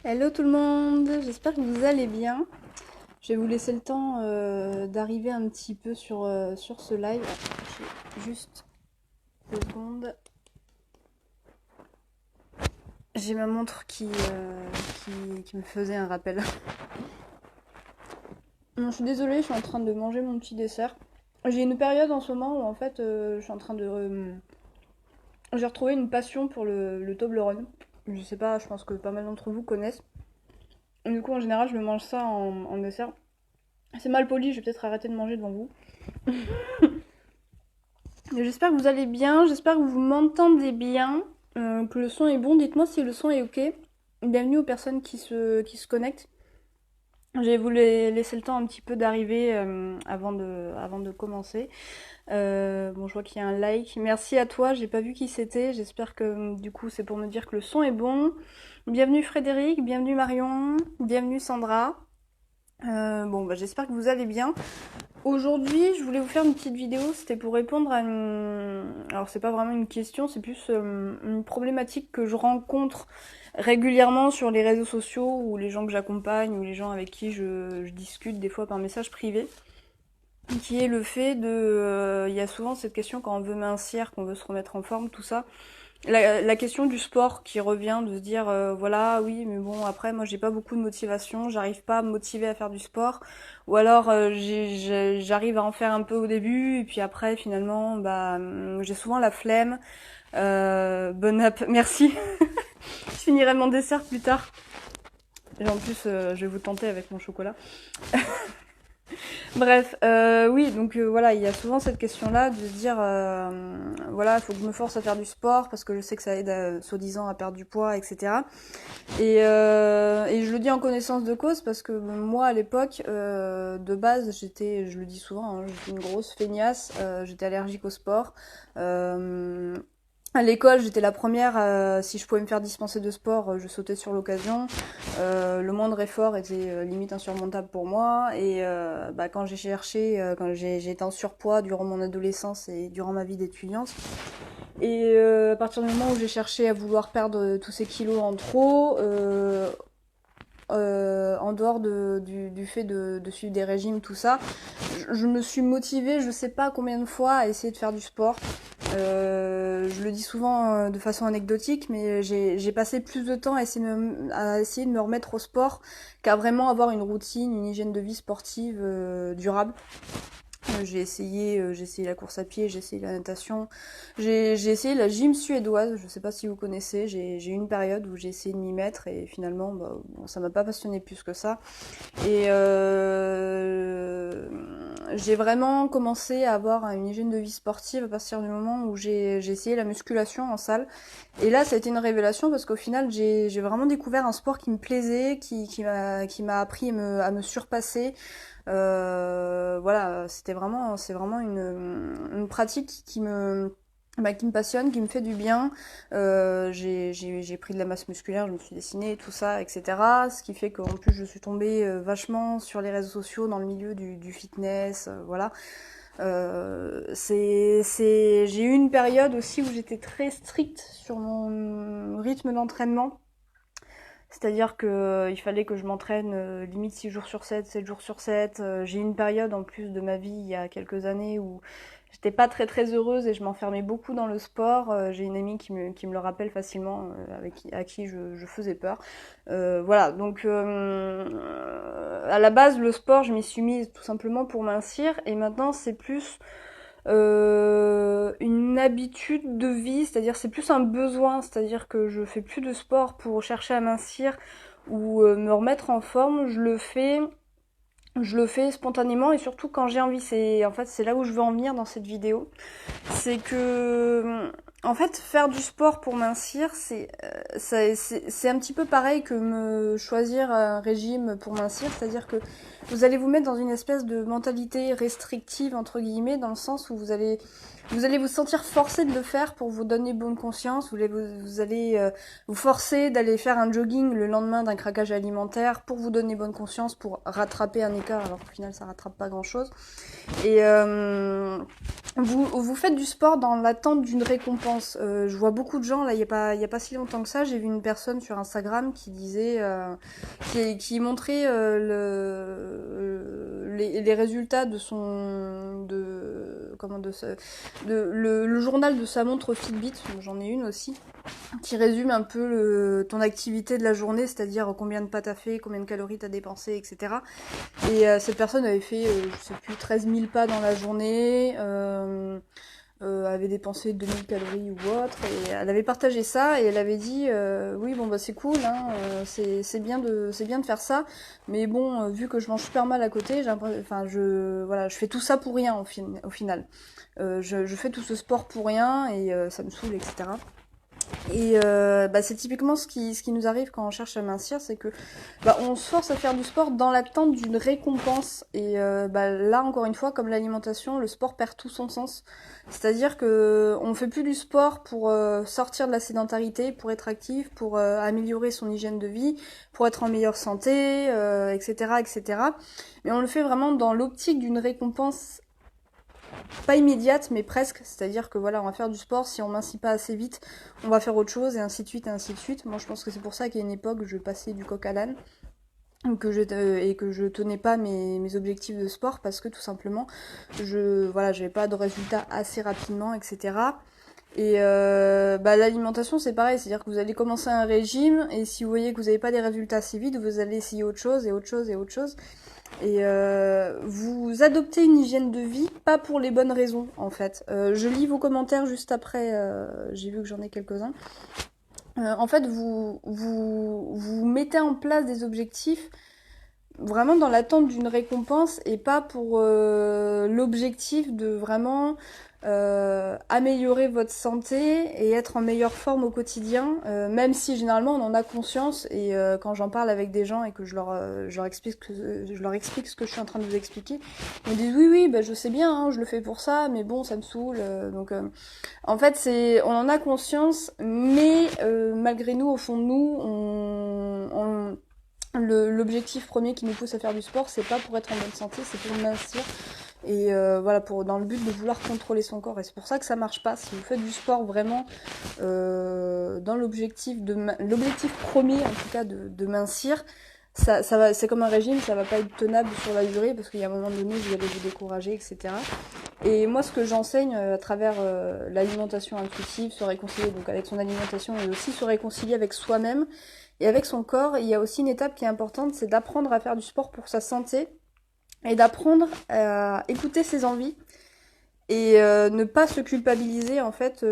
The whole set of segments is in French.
Hello tout le monde, j'espère que vous allez bien. Je vais vous laisser le temps d'arriver un petit peu sur ce live. J'ai juste 2 secondes. J'ai ma montre qui me faisait un rappel. Non, je suis désolée, je suis en train de manger mon petit dessert. J'ai une période en ce moment où en fait je suis en train de... j'ai retrouvé une passion pour le Toblerone. Je sais pas, je pense que pas mal d'entre vous connaissent. Et du coup en général je me mange ça en dessert. C'est mal poli, je vais peut-être arrêter de manger devant vous. J'espère que vous allez bien, j'espère que vous m'entendez bien, que le son est bon. Dites-moi si le son est ok. Bienvenue aux personnes qui se connectent. Je vais vous laisser le temps un petit peu d'arriver avant de commencer. Bon, je vois qu'il y a un like. Merci à toi, j'ai pas vu qui c'était. J'espère que du coup c'est pour me dire que le son est bon. Bienvenue Frédéric, bienvenue Marion, bienvenue Sandra. Bon, bah, j'espère que vous allez bien. Aujourd'hui, je voulais vous faire une petite vidéo, c'était pour répondre à une... Alors c'est pas vraiment une question, c'est plus une problématique que je rencontre régulièrement sur les réseaux sociaux, ou les gens que j'accompagne, ou les gens avec qui je discute des fois par message privé, qui est le fait de... Il y a souvent cette question quand on veut mincir, qu'on veut se remettre en forme, tout ça. La question du sport qui revient, de se dire voilà, oui, mais bon, après moi j'ai pas beaucoup de motivation, j'arrive pas à me motiver à faire du sport, ou alors j'arrive à en faire un peu au début et puis après finalement bah j'ai souvent la flemme. Bon app, merci. Je finirai mon dessert plus tard. Et en plus je vais vous tenter avec mon chocolat. Bref, oui, donc voilà, il y a souvent cette question-là de se dire, voilà, il faut que je me force à faire du sport parce que je sais que ça aide, soi-disant, à perdre du poids, etc. Et je le dis en connaissance de cause parce que moi, à l'époque, de base, je le dis souvent, hein, j'étais une grosse feignasse, j'étais allergique au sport. Euh, à l'école, j'étais la première, si je pouvais me faire dispenser de sport, je sautais sur l'occasion. Le moindre effort était limite insurmontable pour moi. Et bah, quand j'ai cherché, quand j'ai été en surpoids durant mon adolescence et durant ma vie d'étudiante, et à partir du moment où j'ai cherché à vouloir perdre tous ces kilos en trop, en dehors du fait de suivre des régimes, tout ça, je me suis motivée, je sais pas combien de fois, à essayer de faire du sport. Je le dis souvent de façon anecdotique, mais j'ai passé plus de temps à essayer de me remettre au sport qu'à vraiment avoir une routine, une hygiène de vie sportive durable. J'ai essayé la course à pied, j'ai essayé la natation, j'ai essayé la gym suédoise, je sais pas si vous connaissez, j'ai eu une période où j'ai essayé de m'y mettre et finalement bah, bon, ça m'a pas passionné plus que ça. Et j'ai vraiment commencé à avoir une hygiène de vie sportive à partir du moment où j'ai essayé la musculation en salle. Et là, ça a été une révélation parce qu'au final, j'ai vraiment découvert un sport qui me plaisait, qui m'a appris à me surpasser. Voilà, c'est vraiment une pratique qui me passionne, qui me fait du bien. J'ai pris de la masse musculaire, je me suis dessinée, tout ça, etc. Ce qui fait qu'en plus je suis tombée vachement sur les réseaux sociaux dans le milieu du fitness, voilà. J'ai eu une période aussi où j'étais très stricte sur mon rythme d'entraînement. C'est-à-dire que il fallait que je m'entraîne limite 6 jours sur 7, 7 jours sur 7. J'ai eu une période en plus de ma vie il y a quelques années où j'étais pas très heureuse et je m'enfermais beaucoup dans le sport. J'ai une amie qui me le rappelle facilement, à qui je faisais peur. Voilà, donc à la base le sport je m'y suis mise tout simplement pour mincir et maintenant c'est plus une habitude de vie, c'est-à-dire c'est plus un besoin, c'est-à-dire que je fais plus de sport pour chercher à mincir ou me remettre en forme, je le fais spontanément et surtout quand j'ai envie. En fait c'est là où je veux en venir dans cette vidéo, c'est que en fait faire du sport pour mincir c'est un petit peu pareil que me choisir un régime pour mincir, c'est-à-dire que vous allez vous mettre dans une espèce de mentalité restrictive entre guillemets, dans le sens où vous allez vous sentir forcé de le faire pour vous donner bonne conscience. Vous allez vous forcer d'aller faire un jogging le lendemain d'un craquage alimentaire pour vous donner bonne conscience, pour rattraper un écart alors qu'au final ça rattrape pas grand chose. Et Vous faites du sport dans l'attente d'une récompense. Je vois beaucoup de gens, là, il y a pas si longtemps que ça, j'ai vu une personne sur Instagram qui disait, qui montrait les résultats de le journal de sa montre Fitbit, j'en ai une aussi, qui résume un peu ton activité de la journée, c'est-à-dire combien de pas t'as fait, combien de calories t'as dépensé, etc. Et cette personne avait fait, je sais plus, 13 000 pas dans la journée, avait dépensé 2 000 calories ou autre, et elle avait partagé ça, et elle avait dit, oui, bon, bah c'est cool, hein, c'est bien de faire ça, mais bon, vu que je mange super mal à côté, enfin, voilà, je fais tout ça pour rien au final. Je fais tout ce sport pour rien, et ça me saoule, etc. Et bah, c'est typiquement ce qui nous arrive quand on cherche à mincir, c'est que bah, on se force à faire du sport dans l'attente d'une récompense. Et bah, là, encore une fois, comme l'alimentation, le sport perd tout son sens. C'est-à-dire que on fait plus du sport pour sortir de la sédentarité, pour être actif, pour améliorer son hygiène de vie, pour être en meilleure santé, etc., etc. Mais on le fait vraiment dans l'optique d'une récompense pas immédiate, mais presque. C'est-à-dire que voilà, on va faire du sport, si on mincit pas assez vite, on va faire autre chose, et ainsi de suite, et ainsi de suite. Moi, je pense que c'est pour ça qu'à une époque, je passais du coq à l'âne, et que je tenais pas mes objectifs de sport, parce que tout simplement, voilà, j'avais pas de résultats assez rapidement, etc. Et bah, l'alimentation, c'est pareil, c'est-à-dire que vous allez commencer un régime, et si vous voyez que vous n'avez pas des résultats assez vite, vous allez essayer autre chose, et autre chose, et autre chose. Et vous adoptez une hygiène de vie, pas pour les bonnes raisons, en fait. Je lis vos commentaires juste après, j'ai vu que j'en ai quelques-uns. En fait, vous mettez en place des objectifs vraiment dans l'attente d'une récompense, et pas pour l'objectif de vraiment améliorer votre santé et être en meilleure forme au quotidien, même si généralement on en a conscience, et quand j'en parle avec des gens et que je leur explique ce que je suis en train de vous expliquer, ils me disent oui oui bah, je sais bien, hein, je le fais pour ça, mais bon ça me saoule, donc en fait on en a conscience, mais malgré nous, au fond de nous, l'objectif premier qui nous pousse à faire du sport, c'est pas pour être en bonne santé, c'est pour mincir. Et voilà, dans le but de vouloir contrôler son corps. Et c'est pour ça que ça marche pas. Si vous faites du sport vraiment dans l'objectif premier, en tout cas, de mincir, c'est comme un régime, ça va pas être tenable sur la durée, parce qu'il y a un moment donné, vous allez vous décourager, etc. Et moi, ce que j'enseigne à travers l'alimentation intuitive, se réconcilier donc avec son alimentation, et aussi se réconcilier avec soi-même et avec son corps, il y a aussi une étape qui est importante, c'est d'apprendre à faire du sport pour sa santé, et d'apprendre à écouter ses envies, et ne pas se culpabiliser, en fait,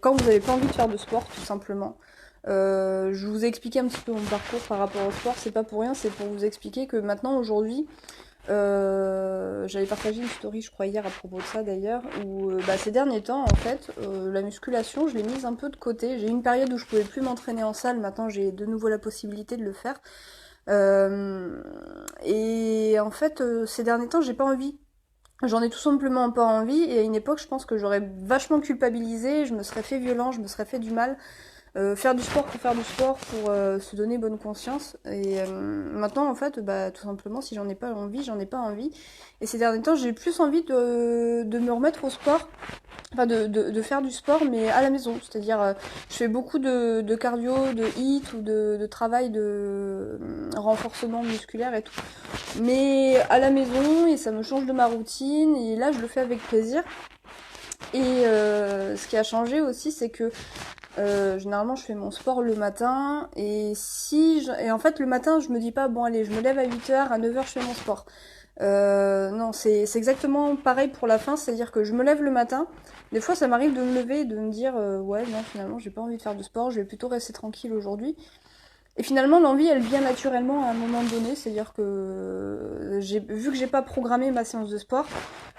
quand vous n'avez pas envie de faire de sport, tout simplement. Je vous ai expliqué un petit peu mon parcours par rapport au sport, c'est pas pour rien, c'est pour vous expliquer que maintenant, aujourd'hui, j'avais partagé une story, je crois, hier à propos de ça d'ailleurs, où bah, ces derniers temps, en fait, la musculation, je l'ai mise un peu de côté. J'ai eu une période où je pouvais plus m'entraîner en salle, maintenant j'ai de nouveau la possibilité de le faire. Et en fait, ces derniers temps, j'ai pas envie. J'en ai tout simplement pas envie, et à une époque, je pense que j'aurais vachement culpabilisé, je me serais fait violent, je me serais fait du mal. Faire du sport pour faire du sport, pour se donner bonne conscience. Et maintenant, en fait, bah, tout simplement, si j'en ai pas envie, j'en ai pas envie. Et ces derniers temps, j'ai plus envie de me remettre au sport, enfin de faire du sport, mais à la maison. C'est-à-dire, je fais beaucoup de cardio, de HIIT, ou de travail de renforcement musculaire et tout. Mais à la maison, et ça me change de ma routine, et là, je le fais avec plaisir. Et ce qui a changé aussi, c'est que généralement, je fais mon sport le matin, et et en fait, le matin, je me dis pas, bon, allez, je me lève à 8h, à 9h, je fais mon sport. Non, c'est exactement pareil pour la fin, c'est-à-dire que je me lève le matin. Des fois, ça m'arrive de me lever et de me dire, ouais, non, finalement, j'ai pas envie de faire de sport, je vais plutôt rester tranquille aujourd'hui. Et finalement, l'envie, elle vient naturellement à un moment donné, c'est-à-dire que vu que j'ai pas programmé ma séance de sport,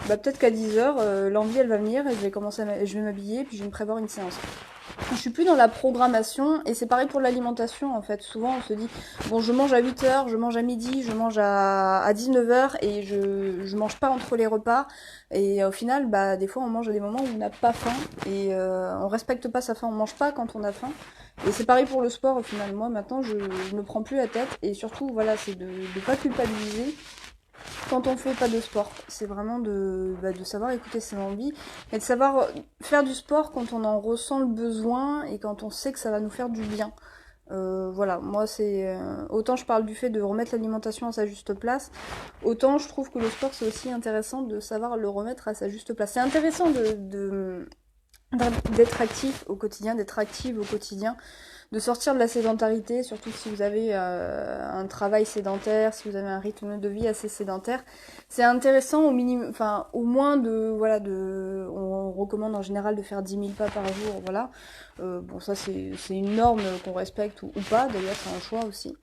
bah peut-être qu'à 10h, l'envie, elle va venir, et je vais m'habiller, puis je vais me prévoir une séance. Je suis plus dans la programmation, et c'est pareil pour l'alimentation, en fait. Souvent, on se dit, bon, je mange à 8h, je mange à midi, je mange à 19h, et je mange pas entre les repas. Et au final, bah, des fois, on mange à des moments où on n'a pas faim, et on respecte pas sa faim, on mange pas quand on a faim. Et c'est pareil pour le sport, au final. Moi, maintenant, je me prends plus la tête, et surtout, voilà, c'est de pas culpabiliser. quand on fait pas de sport. C'est vraiment de savoir écouter ses envies et de savoir faire du sport quand on en ressent le besoin et quand on sait que ça va nous faire du bien. Voilà, moi c'est autant je parle du fait de remettre l'alimentation à sa juste place, autant je trouve que le sport c'est aussi intéressant de savoir le remettre à sa juste place. C'est intéressant d'être actif au quotidien, d'être active au quotidien, de sortir de la sédentarité, surtout si vous avez un travail sédentaire, si vous avez un rythme de vie assez sédentaire. C'est intéressant au minimum, enfin au moins on recommande en général de faire 10 000 pas par jour, voilà. Bon ça c'est une norme qu'on respecte ou pas, d'ailleurs c'est un choix aussi.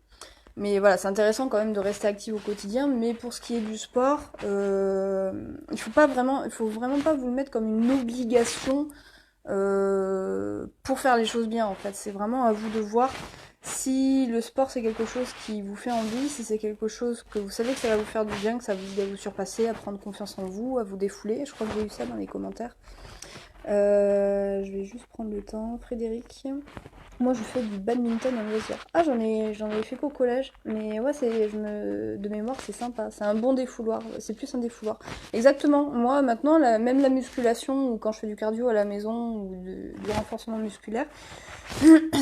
Mais voilà, c'est intéressant quand même de rester actif au quotidien. Mais pour ce qui est du sport, il faut vraiment pas vous le mettre comme une obligation pour faire les choses bien en fait. C'est vraiment à vous de voir si le sport c'est quelque chose qui vous fait envie, si c'est quelque chose que vous savez que ça va vous faire du bien, que ça va vous surpasser, à prendre confiance en vous, à vous défouler. Je crois que j'ai eu ça dans les commentaires. Je vais juste prendre le temps. Frédéric. Moi, je fais du badminton en loisir. Ah, j'en ai fait qu'au collège. Mais ouais, de mémoire, c'est sympa. C'est un bon défouloir. C'est plus un défouloir. Exactement. Moi, maintenant, même la musculation, ou quand je fais du cardio à la maison, ou du renforcement musculaire,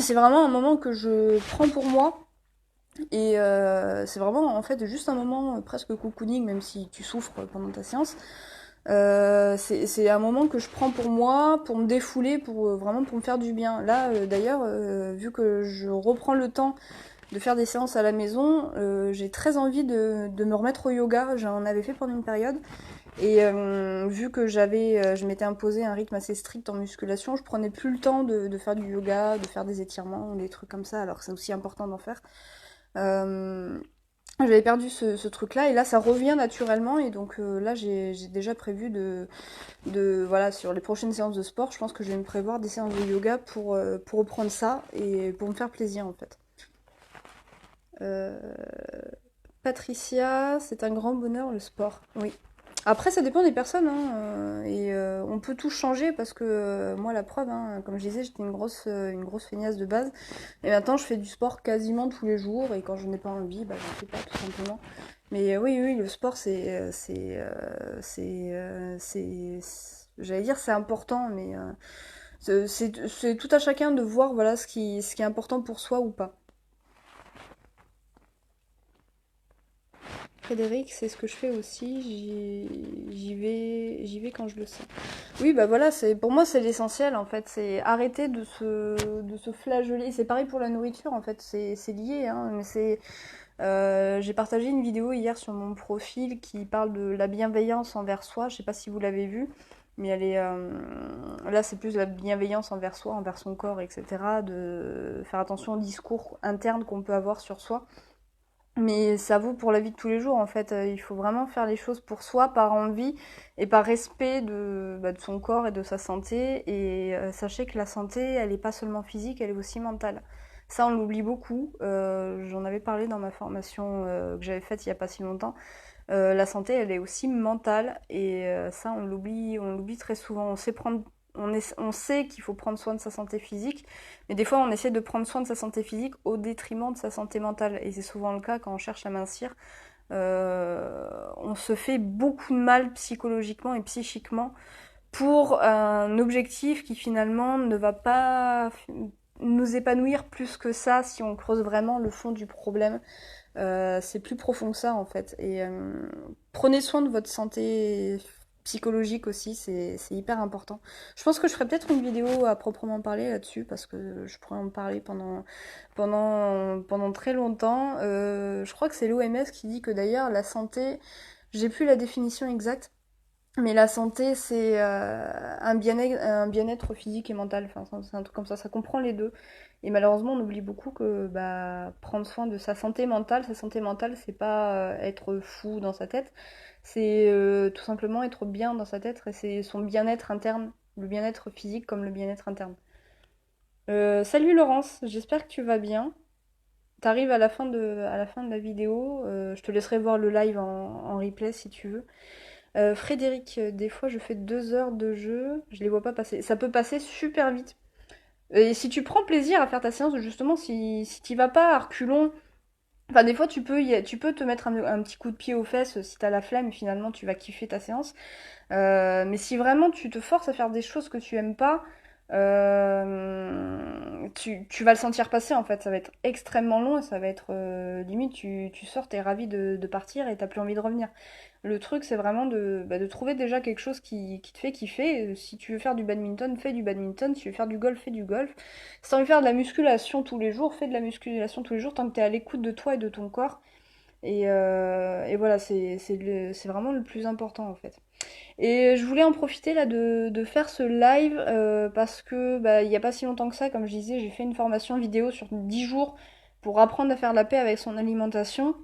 c'est vraiment un moment que je prends pour moi. Et c'est vraiment, en fait, juste un moment presque cocooning, même si tu souffres pendant ta séance. C'est un moment que je prends pour moi, pour me défouler, vraiment pour me faire du bien. Là, d'ailleurs, vu que je reprends le temps de faire des séances à la maison, j'ai très envie de me remettre au yoga. J'en avais fait pendant une période. Et vu que je m'étais imposé un rythme assez strict en musculation, je prenais plus le temps de faire du yoga, de faire des étirements, des trucs comme ça, alors que c'est aussi important d'en faire. Euh, J'avais perdu ce truc-là et là ça revient naturellement et donc là j'ai déjà prévu voilà, sur les prochaines séances de sport, je pense que je vais me prévoir des séances de yoga pour reprendre ça et pour me faire plaisir en fait. Euh, Patricia, c'est un grand bonheur le sport, oui. Après, ça dépend des personnes, hein, et on peut tout changer parce que moi, la preuve, hein, comme je disais, j'étais une grosse feignasse de base. Et maintenant, je fais du sport quasiment tous les jours et quand je n'ai pas envie, bah, je ne fais pas tout simplement. Mais oui, le sport, j'allais dire, c'est important, mais c'est tout à chacun de voir, voilà, ce qui est important pour soi ou pas. Frédéric, c'est ce que je fais aussi. J'y vais quand je le sens. Oui, bah voilà, pour moi c'est l'essentiel en fait. C'est arrêter de se flageller. C'est pareil pour la nourriture en fait. C'est lié, hein. Mais j'ai partagé une vidéo hier sur mon profil qui parle de la bienveillance envers soi. Je sais pas si vous l'avez vue, mais là c'est plus la bienveillance envers soi, envers son corps, etc. De faire attention au discours interne qu'on peut avoir sur soi. Mais ça vaut pour la vie de tous les jours en fait. Il faut vraiment faire les choses pour soi, par envie et par respect de son corps et de sa santé. Et sachez que la santé, elle n'est pas seulement physique, elle est aussi mentale. Ça, on l'oublie beaucoup. J'en avais parlé dans ma formation que j'avais faite il n'y a pas si longtemps. La santé, elle est aussi mentale et ça, on l'oublie très souvent. On sait qu'il faut prendre soin de sa santé physique, mais des fois on essaie de prendre soin de sa santé physique au détriment de sa santé mentale. Et c'est souvent le cas quand on cherche à mincir. On se fait beaucoup de mal psychologiquement et psychiquement pour un objectif qui finalement ne va pas nous épanouir plus que ça si on creuse vraiment le fond du problème. C'est plus profond que ça en fait. Et prenez soin de votre santé psychologique aussi, c'est hyper important. Je pense que je ferai peut-être une vidéo à proprement parler là-dessus parce que je pourrais en parler pendant très longtemps. Je crois que c'est l'OMS qui dit que d'ailleurs la santé, j'ai plus la définition exacte, mais la santé c'est un bien-être physique et mental. Enfin, c'est un truc comme ça comprend les deux. Et malheureusement, on oublie beaucoup que bah, prendre soin de sa santé mentale, c'est pas être fou dans sa tête, c'est tout simplement être bien dans sa tête et c'est son bien-être interne, le bien-être physique comme le bien-être interne. Salut Laurence, j'espère que tu vas bien. T'arrives à la fin de la vidéo, je te laisserai voir le live en replay si tu veux. Frédéric, des fois je fais 2 heures de jeu, je les vois pas passer. Ça peut passer super vite. Et si tu prends plaisir à faire ta séance, justement, si t'y vas pas à reculons, Enfin, des fois, tu peux te mettre un petit coup de pied aux fesses si t'as la flemme, et finalement, tu vas kiffer ta séance. Mais si vraiment tu te forces à faire des choses que tu aimes pas, tu vas le sentir passer en fait. Ça va être extrêmement long et ça va être limite, tu sors, t'es ravi de partir et t'as plus envie de revenir. Le truc, c'est vraiment de trouver déjà quelque chose qui te fait kiffer. Si tu veux faire du badminton, fais du badminton. Si tu veux faire du golf, fais du golf. Si tu envie de faire de la musculation tous les jours, fais de la musculation tous les jours tant que tu es à l'écoute de toi et de ton corps. Et voilà, c'est vraiment le plus important en fait. Et je voulais en profiter là de faire ce live parce que bah, il n'y a pas si longtemps que ça, comme je disais, j'ai fait une formation vidéo sur 10 jours pour apprendre à faire la paix avec son alimentation.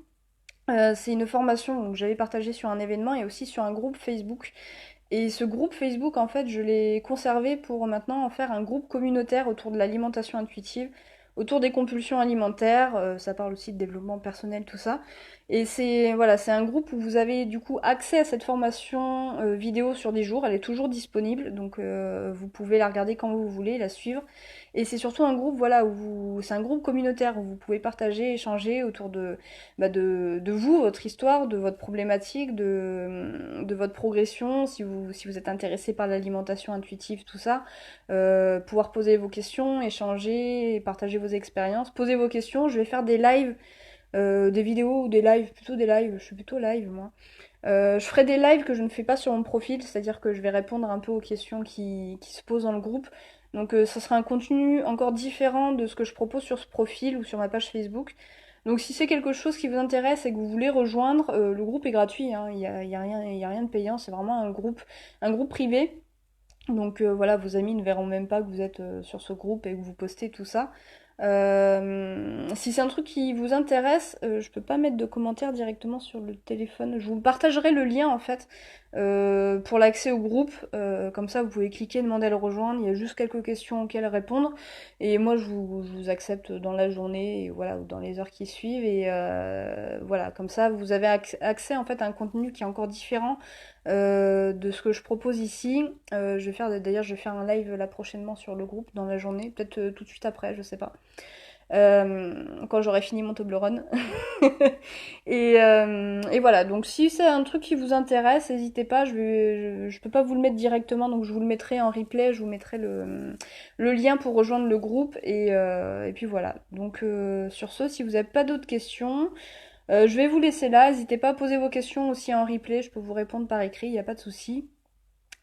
C'est une formation que j'avais partagée sur un événement et aussi sur un groupe Facebook. Et ce groupe Facebook, en fait, je l'ai conservé pour maintenant en faire un groupe communautaire autour de l'alimentation intuitive, autour des compulsions alimentaires. Ça parle aussi de développement personnel, tout ça. Et c'est voilà, c'est un groupe où vous avez du coup accès à cette formation vidéo sur des jours. Elle est toujours disponible, donc vous pouvez la regarder quand vous voulez, la suivre. Et c'est surtout un groupe, voilà, c'est un groupe communautaire où vous pouvez partager, échanger autour de vous, votre histoire, de votre problématique, de votre progression, si vous êtes intéressé par l'alimentation intuitive, tout ça. Pouvoir poser vos questions, échanger, partager vos expériences, poser vos questions. Je vais faire des lives, des vidéos ou des lives, plutôt des lives, je suis plutôt live moi. Je ferai des lives que je ne fais pas sur mon profil, c'est-à-dire que je vais répondre un peu aux questions qui se posent dans le groupe. Donc ça sera un contenu encore différent de ce que je propose sur ce profil ou sur ma page Facebook. Donc si c'est quelque chose qui vous intéresse et que vous voulez rejoindre, le groupe est gratuit, hein, il y a rien de payant, c'est vraiment un groupe privé. Donc voilà, vos amis ne verront même pas que vous êtes sur ce groupe et que vous postez tout ça. Si c'est un truc qui vous intéresse, je peux pas mettre de commentaires directement sur le téléphone. Je vous partagerai le lien en fait pour l'accès au groupe. Comme ça, vous pouvez cliquer, demander à le rejoindre. Il y a juste quelques questions auxquelles répondre. Et moi, je vous accepte dans la journée, et voilà, ou dans les heures qui suivent. Et voilà, comme ça, vous avez accès en fait à un contenu qui est encore différent de ce que je propose ici. D'ailleurs, je vais faire un live là prochainement sur le groupe dans la journée, peut-être tout de suite après, je sais pas. Quand j'aurai fini mon Toblerone. Et voilà, donc si c'est un truc qui vous intéresse, n'hésitez pas, je peux pas vous le mettre directement, donc je vous le mettrai en replay, je vous mettrai le lien pour rejoindre le groupe, et puis voilà. Donc sur ce, si vous n'avez pas d'autres questions, je vais vous laisser là, n'hésitez pas à poser vos questions aussi en replay, je peux vous répondre par écrit, il n'y a pas de souci.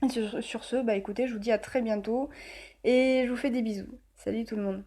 Et sur ce, bah écoutez, je vous dis à très bientôt, et je vous fais des bisous. Salut tout le monde.